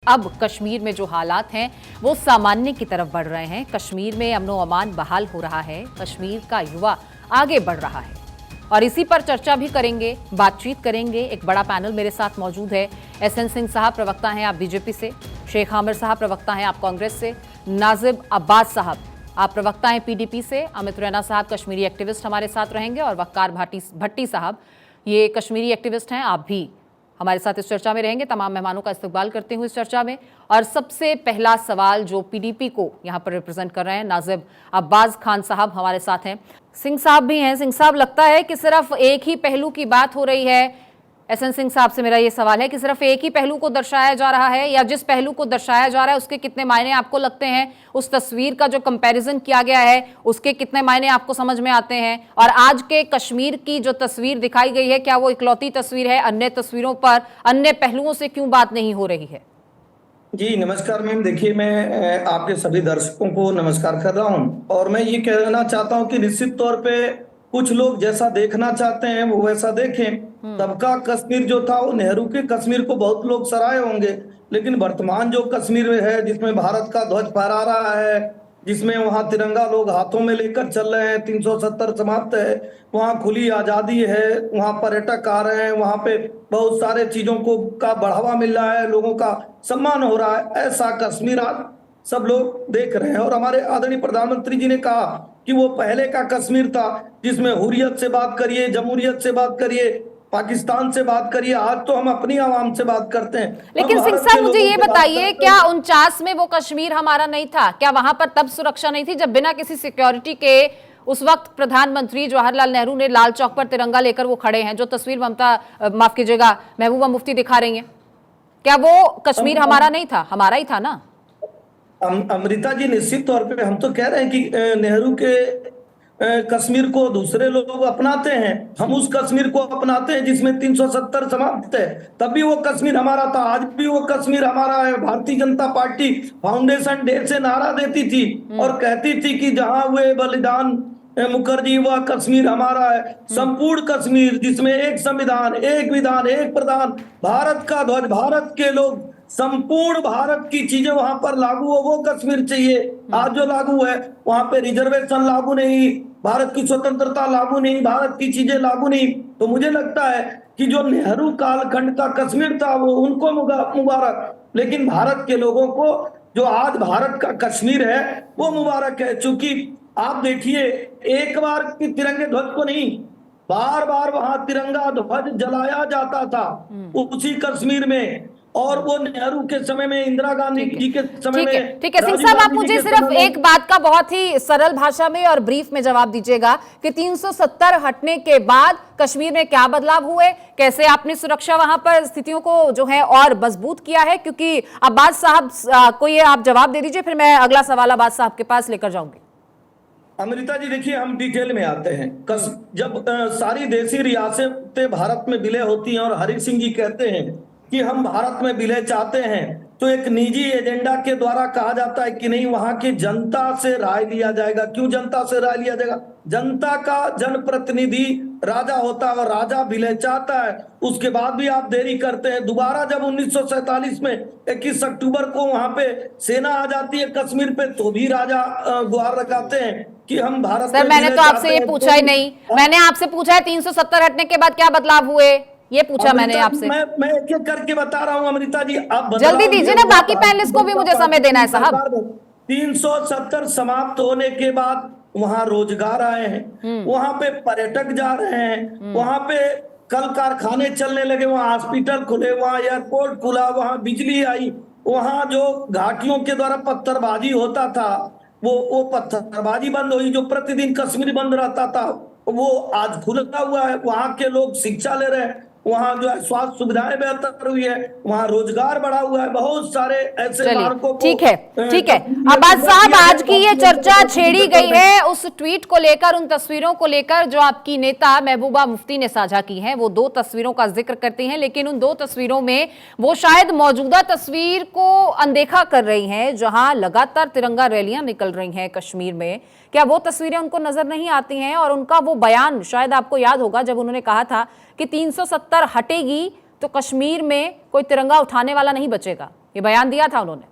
अब कश्मीर में जो हालात हैं वो सामान्य की तरफ बढ़ रहे हैं। कश्मीर में अमनो अमान बहाल हो रहा है। कश्मीर का युवा आगे बढ़ रहा है और इसी पर चर्चा भी करेंगे, बातचीत करेंगे। एक बड़ा पैनल मेरे साथ मौजूद है। एसएन सिंह साहब प्रवक्ता हैं आप बीजेपी से, शेख आमिर साहब प्रवक्ता हैं आप कांग्रेस से, नाजिब अब्बास साहब आप प्रवक्ता हैं पीडीपी से, अमित रैना साहब कश्मीरी एक्टिविस्ट हमारे साथ रहेंगे और वक्कार भट्टी साहब ये कश्मीरी एक्टिविस्ट हैं, आप भी हमारे साथ इस चर्चा में रहेंगे। तमाम मेहमानों का इस्तकबाल करते हुए इस चर्चा में। और सबसे पहला सवाल जो पीडीपी को यहाँ पर रिप्रेजेंट कर रहे हैं, नाजिब अब्बास खान साहब हमारे साथ हैं, सिंह साहब भी हैं। सिंह साहब, लगता है कि सिर्फ एक ही पहलू की बात हो रही है। एसएन सिंह साहब से मेरा ये सवाल है कि सिर्फ एक ही पहलू को दर्शाया जा रहा है या जिस पहलू को दर्शाया जा रहा है उसके कितने मायने आपको लगते हैं? उस तस्वीर का जो कंपैरिजन किया गया है उसके कितने मायने आपको समझ में आते हैं? और आज के कश्मीर की जो तस्वीर दिखाई गई है, क्या वो इकलौती तस्वीर है? अन्य तस्वीरों पर अन्य पहलुओं से क्यों बात नहीं हो रही है? जी नमस्कार मैम। देखिए, मैं आपके सभी दर्शकों को नमस्कार कर रहा हूं और मैं ये कहना चाहता हूं कि निश्चित तौर पे कुछ लोग जैसा देखना चाहते हैं वो वैसा देखें। सबका कश्मीर जो था वो नेहरू के कश्मीर को बहुत लोग सराहे होंगे, लेकिन वर्तमान जो कश्मीर है जिसमें भारत का ध्वज फहरा रहा है, जिसमें वहां तिरंगा लोग हाथों में लेकर चल रहे हैं, 370 समाप्त है, वहां खुली आजादी है, वहां पर्यटक आ रहे हैं, वहां पे बहुत सारे चीजों को का बढ़ावा मिल रहा है, लोगों का सम्मान हो रहा है। ऐसा कश्मीर आज सब लोग देख रहे हैं और हमारे आदरणीय प्रधानमंत्री जी ने कहा कि वो पहले का कश्मीर था जिसमें हुर्रियत से बात करिए, जमहूरियत से बात करिए, पाकिस्तान से बात करिए। आज तो हम अपनी आवाम से बात करते हैं। लेकिन सिंह साहब, मुझे ये बताइए, क्या 49 में वो कश्मीर हमारा नहीं था? क्या वहां पर तब सुरक्षा नहीं थी जब बिना किसी सिक्योरिटी के उस वक्त प्रधानमंत्री जवाहरलाल नेहरू ने लाल चौक पर तिरंगा लेकर वो खड़े हैं, जो तस्वीर माफ कीजिएगा महबूबा मुफ्ती दिखा रही हैं? क्या वो कश्मीर हमारा नहीं था? हमारा ही था ना। अमृता जी, निश्चित तौर पे हम तो कह रहे हैं कि नेहरू के कश्मीर को दूसरे लोग अपनाते हैं, हम उस कश्मीर को अपनाते हैं जिसमें 370 समाप्त है। तभी वो कश्मीर हमारा था, आज भी वो कश्मीर हमारा है। Bharatiya Janata party foundation day से नारा देती थी और कहती थी कि जहां हुए बलिदान मुखर्जी, वह कश्मीर हमारा है। संपूर्ण कश्मीर जिसमें एक संविधान, एक विधान, एक प्रधान, भारत का ध्वज, भारत के लोग, संपूर्ण भारत की चीजें वहां पर लागू हो, वो कश्मीर चाहिए। आज जो लागू है वहां पे रिजर्वेशन लागू नहीं, भारत की स्वतंत्रता लागू नहीं, भारत की चीजें लागू नहीं। तो मुझे लगता है कि जो नेहरू कालखंड का कश्मीर था वो उनको मुबारक, लेकिन भारत के लोगों को जो आज भारत का कश्मीर है वो मुबारक है। चूंकि आप देखिए, एक बार की तिरंगे ध्वज को नहीं, बार बार वहां तिरंगा ध्वज जलाया जाता था उसी कश्मीर में। और वो नेहरू के समय में, इंदिरा गांधी जी के समय में। ठीक है सिंह साहब, आप मुझे सिर्फ एक बात का बहुत ही सरल भाषा में और ब्रीफ में जवाब दीजिएगा कि 370 हटने के बाद कश्मीर में क्या बदलाव हुए, कैसे आपने सुरक्षा वहां पर स्थितियों को जो है और मजबूत किया है? क्योंकि अब्बास साहब को ये आप जवाब दे दीजिए, फिर मैं अगला सवाल अब्बास साहब के पास लेकर जाऊंगी। अमृता जी, देखिए, हम डिटेल में आते हैं। जब सारी देशी रियासतें भारत में विलय होती हैं और हरि सिंह जी कहते हैं कि हम भारत में विलय चाहते हैं, तो एक निजी एजेंडा के द्वारा कहा जाता है कि नहीं, वहां की जनता से राय लिया जाएगा। क्यों जनता से राय लिया जाएगा? जनता का जनप्रतिनिधि राजा होता है और राजा विलय चाहता है। उसके बाद भी आप देरी करते हैं। दोबारा जब 1947 में 21 अक्टूबर को वहां पे सेना आ जाती है कश्मीर पे, तो भी राजा गुहार लगाते हैं कि हम भारत। सर, मैंने तो आपसे ये पूछा ही नहीं। मैंने आपसे पूछा है 370 हटने के बाद क्या बदलाव हुए, ये पूछा मैंने आपसे। मैं एक एक करके बता रहा हूं अमृता जी, आप जल्दी दीजिए ना, बाकी पैनलिस्ट को भी मुझे समय देना है साहब। 370 समाप्त होने के बाद वहां रोजगार आए हैं, वहां पे पर्यटक जा रहे हैं, वहां पे कल कारखाने चलने लगे, वहां हॉस्पिटल खुले, वहां एयरपोर्ट खुला, वहां बिजली आई, वहां जो घाटियों के द्वारा पत्थरबाजी होता था वो पत्थरबाजी बंद हुई। जो प्रतिदिन कश्मीर बंद रहता था वो आज खुला हुआ है। वहां के लोग शिक्षा ले रहे हैं, वहाँ जो है स्वास्थ्य सुविधाएं बेहतर हुई है, वहाँ रोजगार बढ़ा हुआ है। बहुत सारे ऐसे मार्गों को। ठीक है अब्बास साहब, आज की ये चर्चा छेड़ी गई है उस ट्वीट को लेकर, उन तस्वीरों को लेकर जो आपकी नेता महबूबा मुफ्ती ने साझा की हैं। वो दो तस्वीरों का जिक्र करती हैं, लेकिन उन दो तस्वीरों में वो शायद मौजूदा तस्वीर को अनदेखा कर रही हैं जहां लगातार तिरंगा रैलियां निकल रही हैं कश्मीर में। क्या वो तस्वीरें उनको नजर नहीं आती हैं? और उनका वो बयान शायद आपको याद होगा जब उन्होंने कहा था कि 370 हटेगी तो कश्मीर में कोई तिरंगा उठाने वाला नहीं बचेगा। ये बयान दिया था उन्होंने।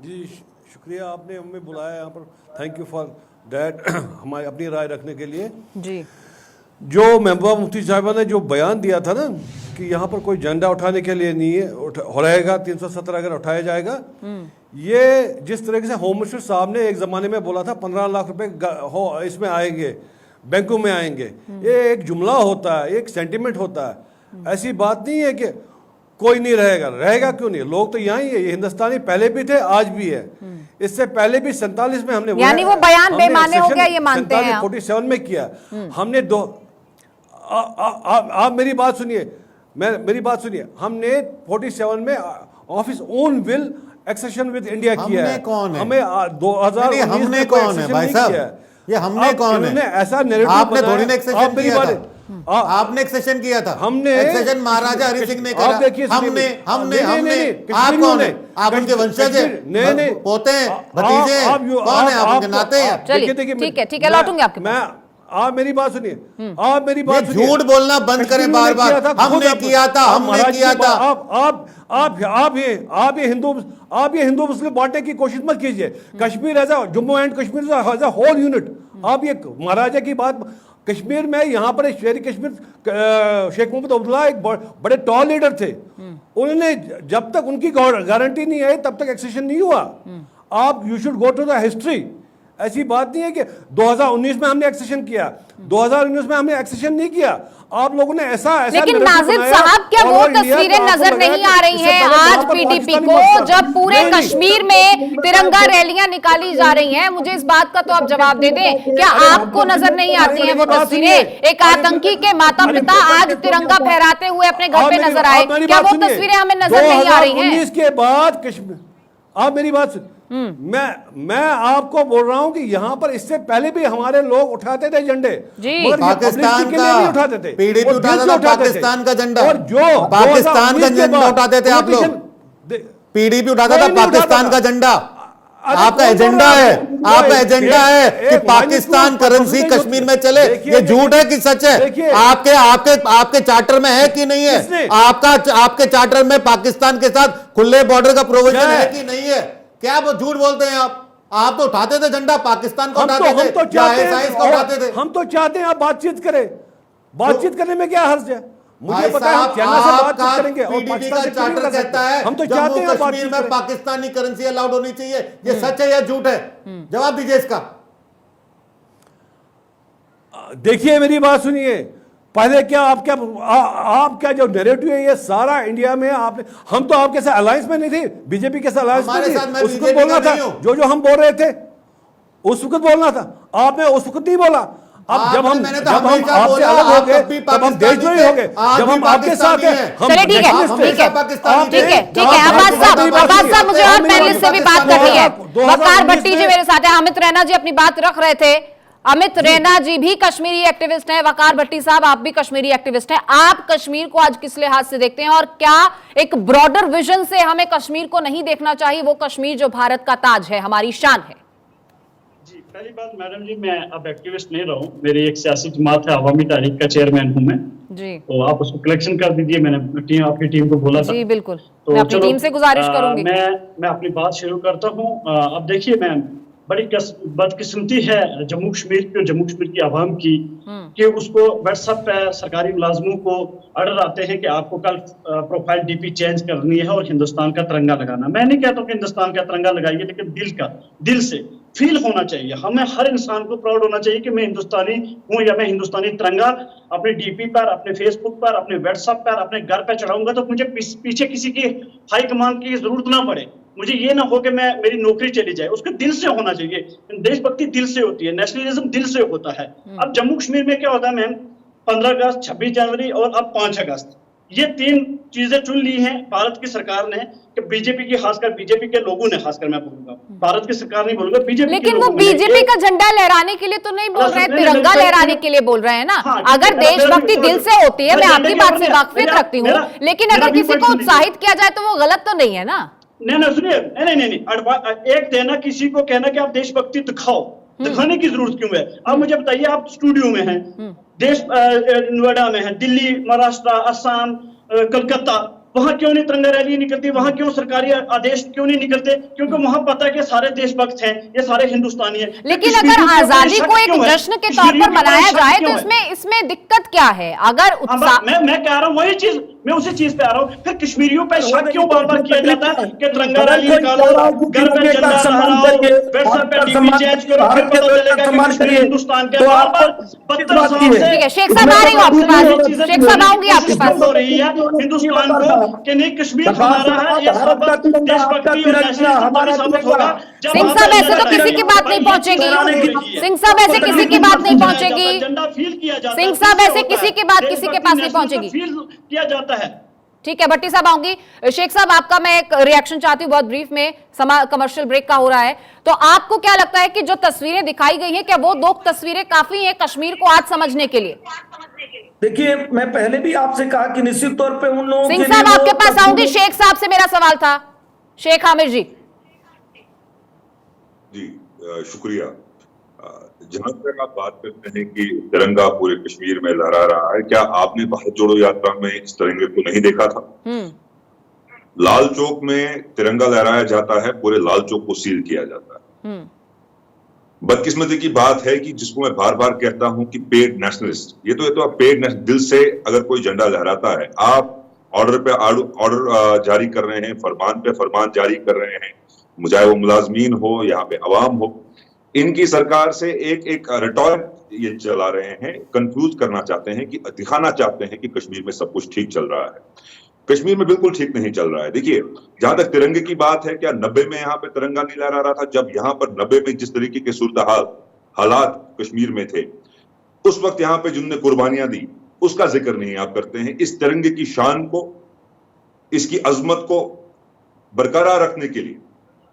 जी शुक्रिया, आपने हमें बुलाया यहाँ पर, थैंक यू फॉर दैट, हमारी अपनी राय रखने के लिए। जी जो महबूबा मुफ्ती साहिबा ने जो बयान दिया था ना कि यहाँ पर कोई झंडा उठाने के लिए नहीं है, हो रहेगा 370 अगर उठाया जाएगा, ये जिस तरीके से होम मिनिस्टर साहब ने एक ज़माने में बोला था 15 लाख रुपए इसमें आएंगे, बैंकों में आएंगे, ये एक जुमला होता है, एक सेंटिमेंट होता है। ऐसी बात नहीं है कि कोई नहीं रहेगा, रहेगा क्यों नहीं, लोग तो यहाँ ही है, ये हिंदुस्तानी पहले भी थे आज भी है, इससे पहले भी 47 में हमने, यानी वो बयान बेमाने हो गया ये मानते हैं आप? 47 में किया हमने आप मेरी बात सुनिए, मेरी बात सुनिए, हमने 47 में of his own will accession with India किया है। कौन है हमें 2019 हमने कौन है भाई साहब, ये हमने कौन है? ऐसा नैरेटिव आपने थोड़ी ना एक्सेशन किया था, आपने एक्सेशन किया था, हमने एक्सेशन महाराजा हरि सिंह ने करा, हमने आप कौन है? आप उनके वंशज हैं, पोते हैं, भतीजे हैं, कौन है आप? उनके नाते हैं? चलिए ठीक है लौटूंगे आपके पास। आप मेरी बात सुनिए, आप मेरी बात सुनिए, झूठ बोलना बंद करें बार बार, हमने किया था, हमने किया था। आप ये हिंदू मुस्लिम बांटने की कोशिश मत कीजिए। Kashmir as a Jammu and Kashmir as a whole unit, आप ये महाराजा की बात, कश्मीर में यहाँ पर शेर कश्मीर शेख मोहम्मद अब्दुल्ला एक बड़े टॉल लीडर थे, उन्होंने जब तक उनकी गारंटी नहीं आई तब तक एक्सेशन नहीं हुआ। आप you should go to the history, ऐसी बात नहीं है कि 2019 में हमने एक्सेशन किया, 2019 में हमने एक्सेशन नहीं किया, आप लोगों ने ऐसा लेकिन नाजिर साहब क्या वो तस्वीरें नजर नहीं आ रही हैं आज पीडीपी को, जब पूरे कश्मीर में तिरंगा रैलियां निकाली जा रही हैं? मुझे इस बात का तो आप जवाब दे दें, क्या आपको नजर नहीं आती हैं वो तस्वीरें? एक आतंकी के माता पिता आज तिरंगा फहराते हुए अपने घर पे नजर आए, क्या वो तस्वीरें हमें नजर नहीं आ रही हैं? इसके बाद कश्मीर, आप मेरी बात सुन, मैं आपको बोल रहा हूं कि यहाँ पर इससे पहले भी हमारे लोग उठाते थे झंडे, मगर पाकिस्तान का उठाते थे, पीडीपी उठाता था पाकिस्तान का झंडा, और जो पाकिस्तान का झंडा उठाते थे आप लोग, पीडीपी उठाता था पाकिस्तान का झंडा। आपका एजेंडा है, आपका एजेंडा है कि पाकिस्तान करेंसी कश्मीर में चले, ये झूठ है कि सच है? आपके चार्टर में है कि नहीं है? आपके चार्टर में पाकिस्तान के साथ खुले बॉर्डर का प्रोविजन है कि नहीं है? क्या वो झूठ बोलते हैं आप तो उठाते थे झंडा, पाकिस्तान को उठाते थे, उठाते थे। हम तो चाहते हैं आप बातचीत करें, बातचीत करने में क्या हर्ज है? मुझे पता है हम चाइना से बातचीत करेंगे और पाकिस्तान से चार्टर कहता है हम तो चाहते हैं कश्मीर में पाकिस्तानी करेंसी अलाउड होनी चाहिए, ये सच है या झूठ है? जवाब दीजिए इसका। देखिए मेरी बात सुनिए, पहले क्या आप क्या जो नैरेटिव है ये सारा इंडिया में आपने, हम तो आपके साथ अलायंस में नहीं थे, बीजेपी के साथ अलायंस में नहीं, उस वक्त बोलना था जो हम बोल रहे थे, उस वक्त बोलना था, आपने उस वक्त नहीं बोला। अब जब हम आपसे अलग हो गए तब हम देशद्रोही हो गए, जब हम आपके साथ हैं हम ठीक है अब्बास साहब मुझे और पैनलिस्ट से भी बात करनी है। वकार भट्टी जी मेरे साथ है, अमित रैना जी अपनी बात रख रहे थे, अमित रैना जी भी कश्मीरी एक्टिविस्ट हैं, वकार भट्टी साहब आप भी कश्मीरी एक्टिविस्ट हैं, आप कश्मीर को आज किस लिहाज से देखते हैं और क्या एक ब्रॉडर विजन से हमें कश्मीर को नहीं देखना चाहिए? वो कश्मीर जो भारत का ताज है, हमारी शान है। जी पहली बात मैडम जी, मैं अब एक्टिविस्ट नहीं रहा हूं, मेरी एक सियासी जमात है अवामी तारीख का चेयरमैन हूं मैं जी, तो आप उसको कलेक्शन कर दीजिए, मैंने आपकी टीम को बोला था जी बिल्कुल, तो मैं अपनी टीम से गुजारिश करूंगी। मैं अपनी बात शुरू करता हूं। अब देखिए मैम, बड़ी बदकिस्मती है जम्मू कश्मीर की और जम्मू कश्मीर की आवाम की कि उसको व्हाट्सएप पे सरकारी मुलाजमों को ऑर्डर आते हैं कि आपको कल प्रोफाइल डीपी चेंज करनी है और हिंदुस्तान का तिरंगा लगाना। मैं नहीं कहता हूँ कि हिंदुस्तान का तिरंगा लगाइए, लेकिन दिल से फील होना चाहिए। हमें हर इंसान को प्राउड होना चाहिए कि मैं हिंदुस्तानी हूँ या मैं हिंदुस्तानी तिरंगा अपने डीपी पर, अपने फेसबुक पर, अपने व्हाट्सएप पर, अपने घर पर चढ़ाऊंगा तो मुझे पीछे किसी की हाई कमांड की जरूरत ना पड़े। मुझे ये ना हो कि मेरी नौकरी चली जाए। उसको दिल से होना चाहिए, देशभक्ति दिल से होती है, नेशनलिज्म दिल से होता है। अब जम्मू कश्मीर में क्या होता है मैम, 15 अगस्त, 26 जनवरी और अब 5 अगस्त, ये 3 चीजें चुन ली हैं भारत की सरकार ने, कि बीजेपी की, खासकर बीजेपी के लोगों ने, खासकर मैं बोलूंगा, भारत की सरकार नहीं बोलूंगा, बीजेपी। लेकिन वो बीजेपी का झंडा लहराने के लिए तो नहीं बोल रहे हैं, तिरंगा लहराने के लिए बोल रहे हैं ना। अगर देशभक्ति दिल से होती है, मैं आपकी बात से वाकफियत रखती हूँ, लेकिन अगर किसी को उत्साहित किया जाए तो वो गलत तो नहीं है ना? नहीं सुनिए, नहीं, एक देना किसी को कहना कि आप देशभक्ति दिखाओ, दिखाने की जरूरत क्यों है? आप मुझे बताइए, आप स्टूडियो में हैं, देश नोएडा में है, दिल्ली, महाराष्ट्र, असम, कलकत्ता, वहां क्यों नहीं तिरंगा रैली निकलती, वहां क्यों सरकारी आदेश क्यों नहीं निकलते? क्योंकि वहां पता है कि सारे देशभक्त हैं, ये सारे हिंदुस्तानी हैं। लेकिन अगर आजादी को एक जश्न के तौर पर मनाया जाए तो इसमें दिक्कत क्या है? अगर उत्साह मैं कह रहा हूँ वही चीज, मैं उसी चीज पे आ रहा हूँ। फिर कश्मीरियों पे शक क्यों बार बार किया जाता है कि तिरंगा रैली निकालो, घर पे झंडा लहराओ, व्हाट्सएप पे टीवी चेंज करो, फिर पता चलेगा कि कश्मीर हिंदुस्तान के बार बार 72 साल से। ठीक है शेख साहब आ रही हूँ आपके पास, शेख साहब आऊंगी आपके पास। हो रही है हिंदुस्तान को कि नहीं कश्मीर हमारा है, ये सब देशभक्ति और नेशनलिज्म साबित होगा। सिंह साहब ऐसे तो किसी की बात नहीं पहुंचेगी, सिंह साहब ऐसे किसी की बात नहीं पहुंचेगी, झंडा फील किया जाता है, सिंह साहब ऐसे किसी की बात किसी के पास नहीं पहुंचेगी, फील किया जाता है। ठीक है भट्टी साहब आऊंगी। शेख साहब आपका मैं एक रिएक्शन चाहती हूँ, बहुत ब्रीफ में, कमर्शियल ब्रेक का हो रहा है, तो आपको क्या लगता है कि जो तस्वीरें दिखाई गई हैं, क्या वो 2 तस्वीरें काफी हैं कश्मीर को आज समझने के लिए? देखिए, मैं पहले भी आपसे कहा कि निश्चित तौर पे उन लोगों सिंह साहब आपके पास आऊंगी, शेख साहब से मेरा सवाल था, शेख आमिर जी। जी शुक्रिया। जहां तक आप बात करते हैं कि तिरंगा पूरे कश्मीर में लहरा रहा है, क्या आपने भारत जोड़ो यात्रा में इस तिरंगे को नहीं देखा था? लाल चौक में तिरंगा लहराया जाता है, पूरे लाल चौक को सील किया जाता है। बदकिस्मती की बात है कि जिसको मैं बार बार कहता हूं कि पेड नेशनलिस्ट, ये तो पेड दिल से अगर कोई झंडा लहराता है, आप ऑर्डर पे ऑर्डर जारी कर रहे हैं, फरमान पे फरमान जारी कर रहे हैं, चाहे वो मुलाजमीन हो, यहाँ पे अवाम हो, इनकी सरकार से एक रिटॉर्ट ये चला रहे हैं, कंफ्यूज करना चाहते हैं, कि दिखाना चाहते हैं कि कश्मीर में सब कुछ ठीक चल रहा है। कश्मीर में बिल्कुल ठीक नहीं चल रहा है। देखिए, जहां तक तिरंगे की बात है, क्या 90 में यहाँ पे तिरंगा नहीं लहरा रहा था? जब यहाँ पर 90 में जिस तरीके के सूरत हालात कश्मीर में थे, उस वक्त यहाँ पे जिनने कुर्बानियां दी, उसका जिक्र नहीं आप करते हैं। इस तिरंगे की शान को, इसकी अजमत को बरकरार रखने के लिए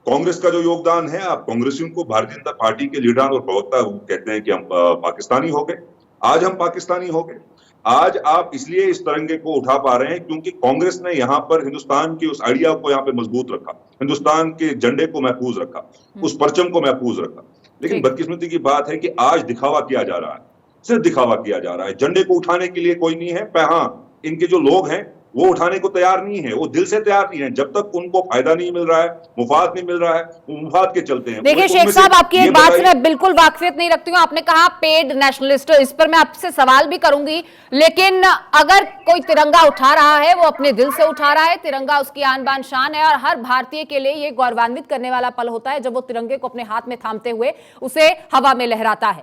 कांग्रेस का जो योगदान है, आप कांग्रेसियों को, भारतीय जनता पार्टी के लीडर और प्रवक्ता कहते हैं कि हम पाकिस्तानी हो गए। आज हम पाकिस्तानी हो गए। आज आप इसलिए इस तिरंगे को उठा पा रहे हैं क्योंकि कांग्रेस ने यहाँ पर हिंदुस्तान की उस आइडिया को यहाँ पे मजबूत रखा, हिंदुस्तान के झंडे को महफूज रखा, उस परचम को महफूज रखा। लेकिन बदकिस्मती की बात है कि आज दिखावा किया जा रहा है, सिर्फ दिखावा किया जा रहा है। झंडे को उठाने के लिए कोई नहीं है। हाँ, इनके जो लोग हैं वो उठाने को तैयार नहीं है, वो दिल से तैयार नहीं है। जब तक उनको फायदा नहीं मिल रहा है, मुफाद नहीं मिल रहा है, वो मुफाद के चलते हैं। देखिए शेख साहब, आपकी एक बात से मैं बिल्कुल वाकफियत नहीं रखती हूँ। आपने कहा पेड नेशनलिस्ट, इस पर मैं आपसे सवाल भी करूंगी, लेकिन अगर कोई तिरंगा उठा रहा है, वो अपने दिल से उठा रहा है, तिरंगा उसकी आन बान शान है, और हर भारतीय के लिए ये गौरवान्वित करने वाला पल होता है जब वो तिरंगे को अपने हाथ में थामते हुए उसे हवा में लहराता है।